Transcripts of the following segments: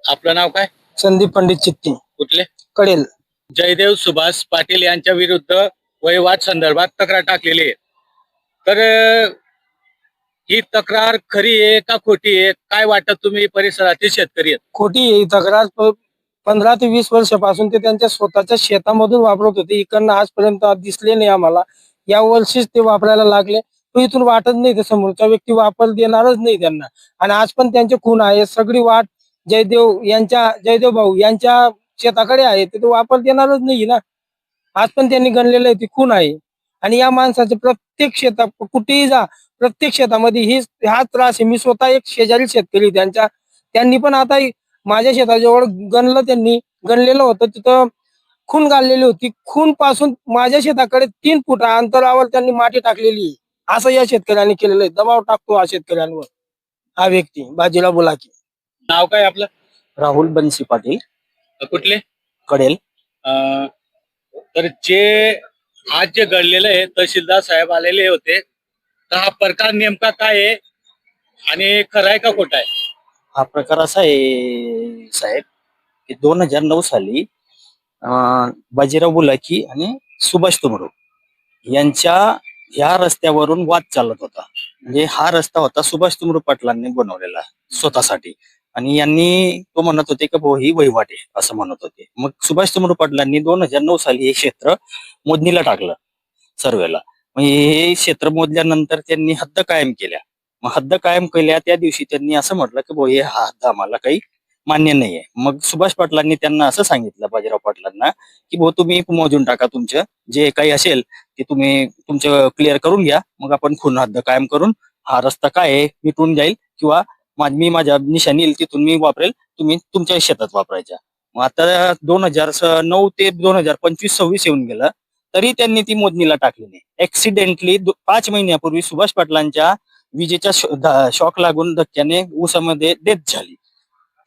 आपलं नाव काय? संदीप पंडित चित्ती, कुठले? कडेल. जयदेव सुभाष पाटील यांच्या विरुद्ध वहिवाट संदर्भात तक्रार टाकलेली आहे. तर ही तक्रार खरी आहे का खोटी आहे? काय वाटत तुम्ही परिसरातील शेतकरी आहेत? खोटी आहे ही तक्रार. 15 ते 20 वर्षापासून ते त्यांच्या स्वतःच्या शेतामधून वापरत होते. इकडनं आजपर्यंत दिसले नाही आम्हाला. या वर्षीच ते वापरायला लागले. तो इथून वाटत नाही, ते समोरचा व्यक्ती वापर देणारच नाही त्यांना. आणि आज पण त्यांचे खून आहे. सगळी वाट जयदेव भाऊ यांच्या शेताकडे आहे. ते वापर देणारच नाही ना. आज पण त्यांनी गणलेलं आहे, ती खून आहे. आणि या माणसाचे प्रत्येक शेतात कुठेही जा, प्रत्येक शेतामध्ये हा त्रास आहे. मी स्वतः एक शेजारी शेतकरी त्यांच्या. त्यांनी पण आता माझ्या शेताजवळ गणलेलं होतं, तिथं खून घाललेली होती. खून पासून माझ्या शेताकडे 3 फूट अंतरावर त्यांनी माती टाकलेली आहे. असं या शेतकऱ्यांनी केलेलं आहे. दबाव टाकतो हा शेतकऱ्यांवर हा व्यक्ती बाजीराव बुलाकी. नाव काय आपलं? राहुल बनसी पाटील, कुठले? कडेल. तर आज जे घडलेलं आहे, तहसीलदार साहेब आलेले होते. तर हा प्रकार नेमका काय आहे आणि खरा आहे का खोटा आहे? हा प्रकार असा आहे साहेब की 2009 साली बाजीराव बुलाकी आणि सुभाष तुमरू यांच्या ह्या रस्त्यावरून वाद चालत होता. म्हणजे हा रस्ता होता सुभाष तुमरू पाटलांनी बनवलेला स्वतःसाठी, आणि यांनी तो म्हणत होते की भाऊ ही वहिवाट आहे असं म्हणत होते. मग सुभाष तुमरू पाटलांनी 2009 साली हे क्षेत्र मोजणीला टाकलं, सर्वेला. मग हे क्षेत्र मोजल्यानंतर त्यांनी हद्द कायम केल्या. मग हद्द कायम केल्या त्या दिवशी त्यांनी असं म्हटलं की भाऊ हे हा हद्द आम्हाला काही मान्य नाहीये. मग सुभाष पाटलांनी त्यांना असं सांगितलं, बाजीराव पाटलांना, की भाऊ तुम्ही मोजून टाका, तुमचं जे काही असेल ते तुम्ही तुमचं क्लिअर करून घ्या. मग आपण खून हद्द कायम करून हा रस्ता काय आहे मिटून जाईल, किंवा मी माझ्या निशाणी येईल तिथून मी वापरेल, तुम्ही तुमच्या शेतात वापरायच्या. मग आता 2009 ते 2025-26 येऊन गेलं, तरी त्यांनी ती मोजणीला टाकली नाही. ऍक्सिडेंटली 5 महिन्यापूर्वी सुभाष पाटलांच्या विजेच्या शॉक लागून धक्क्याने ऊसामध्ये डेथ झाली.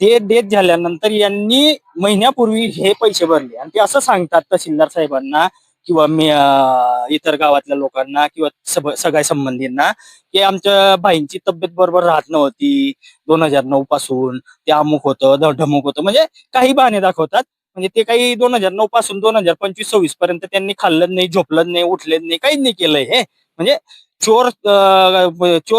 ते डेथ झाल्यानंतर यांनी महिन्यापूर्वी हे पैसे भरले, आणि ते असं सांगतात तहसीलदार साहेबांना किंवा इतर गावातल्या लोकांना किंवा सगळ्या संबंधींना की आमच्या भाईंची तब्येत बरोबर राहत नव्हती 2009 पासून, ते अमुक होतं ढमुक होतं, म्हणजे काही बहाणे दाखवतात. म्हणजे ते काही 2009 पासून 2025-26 पर्यंत त्यांनी खाल्लं नाही, झोपलं नाही, उठलं नाही, काहीच नाही केलंय. हे म्हणजे चोर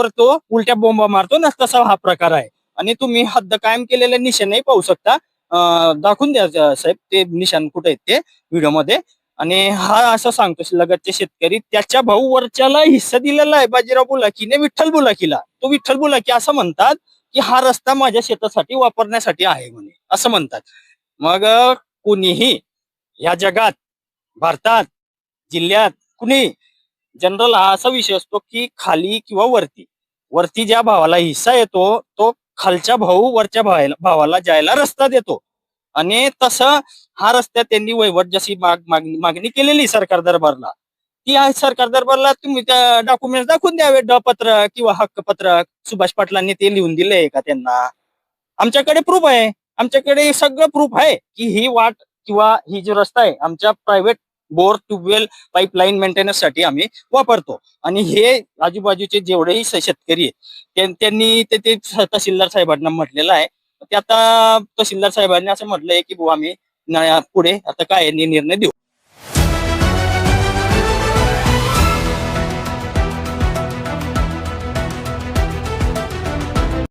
तो उलट्या बोंबा मारतो ना, तसा हा प्रकार आहे. आणि तुम्ही हद्द कायम केलेले निशाणही पाहू शकता. दाखवून द्या साहेब ते निशाण कुठे आहेत ते व्हिडिओमध्ये. आणि हा असं सांगतो लगतचे शेतकरी त्याच्या भाऊ वरच्याला हिस्सा दिलेला आहे बाजीराव बुलाकीने विठ्ठल बुलाकीला. तो विठ्ठल बुलाकी असं म्हणतात की हा रस्ता माझ्या शेतासाठी वापरण्यासाठी आहे म्हणे, असं म्हणतात. मग कुणीही या जगात, भारतात, जिल्ह्यात कुणी जनरल हा असा विषय असतो की खाली किंवा वरती ज्या भावाला हिस्सा येतो तो खालच्या भाऊ वरच्या भावाला जायला रस्ता देतो. आणि तसं हा रस्ता त्यांनी वहिवट जशी मागणी केलेली सरकार दरबारला, ती आहे सरकार दरबारला तुम्ही त्या डॉक्युमेंट दाखवून द्यावे, पत्र किंवा हक्कपत्र. सुभाष पाटलांनी ते लिहून दिलंय का त्यांना? आमच्याकडे प्रूफ आहे, आमच्याकडे सगळं प्रूफ आहे की ही वाट किंवा ही जो रस्ता आहे आमच्या private bore, tubewell, pipeline maintenance साठी आम्ही वापरतो. आणि हे आजूबाजूचे जेवढेही शेतकरी आहेत त्यांनी ते तहसीलदार साहेबांना म्हटलेलं आहे. ते आता तहसीलदार साहेबांनी असं म्हटलंय की बुवा आम्ही पुढे आता काय निर्णय देऊ.